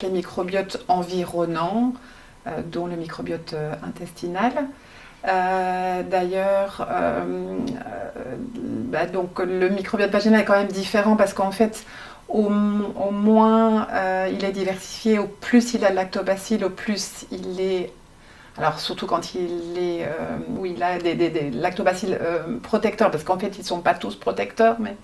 les microbiotes environnants, dont le microbiote intestinal. D'ailleurs, donc le microbiote vaginal est quand même différent parce qu'en fait, au moins il est diversifié, au plus il a de lactobacilles, au plus il est. Alors surtout quand où il a des lactobacilles protecteurs, parce qu'en fait ils ne sont pas tous protecteurs, mais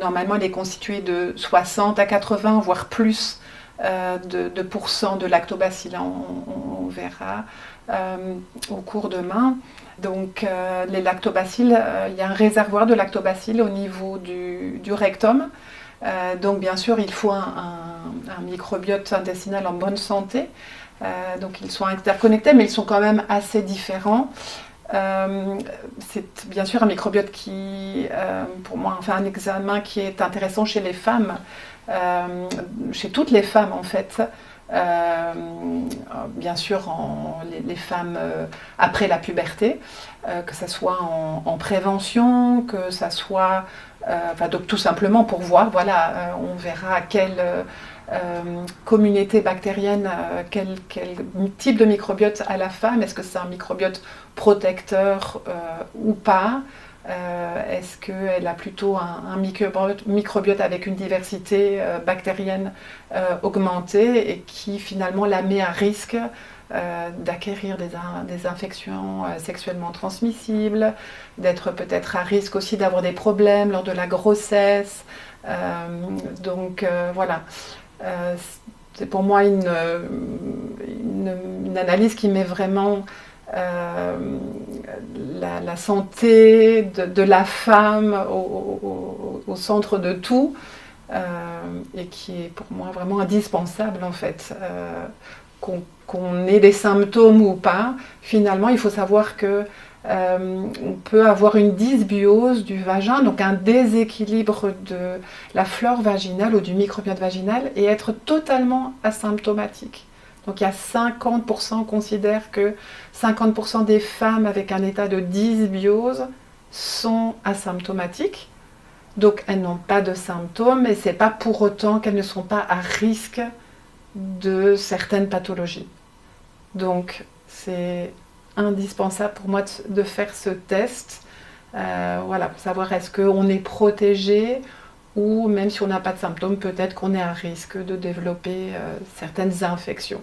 normalement il est constitué de 60 à 80, voire plus de pourcents de lactobacilles, on verra au cours de Donc les lactobacilles, il y a un réservoir de lactobacilles au niveau du rectum. Donc bien sûr il faut un microbiote intestinal en bonne santé. Donc ils sont interconnectés, mais ils sont quand même assez différents. C'est bien sûr un microbiote qui, pour moi, enfin un examen qui est intéressant chez les femmes, chez toutes les femmes en fait. Bien sûr les femmes après la puberté, que ça soit en prévention, que ça soit donc tout simplement pour voir, voilà, on verra quelle communauté bactérienne, quel type de microbiote a la femme, est-ce que c'est un microbiote protecteur ou pas. Est-ce qu'elle a plutôt un microbiote avec une diversité bactérienne augmentée et qui finalement la met à risque d'acquérir des infections sexuellement transmissibles, d'être peut-être à risque aussi d'avoir des problèmes lors de la grossesse. Voilà. C'est pour moi une analyse qui met vraiment la santé de la femme au centre de tout, et qui est pour moi vraiment indispensable en fait. Qu'on ait des symptômes ou pas, finalement il faut savoir que on peut avoir une dysbiose du vagin, donc un déséquilibre de la flore vaginale ou du microbiote vaginal, et être totalement asymptomatique. Donc il y a 50%, on considère que 50% des femmes avec un état de dysbiose sont asymptomatiques. Donc elles n'ont pas de symptômes, et c'est pas pour autant qu'elles ne sont pas à risque de certaines pathologies. Donc c'est indispensable pour moi de faire ce test, voilà, pour savoir est-ce qu'on est protégé, ou même si on n'a pas de symptômes, peut-être qu'on est à risque de développer certaines infections.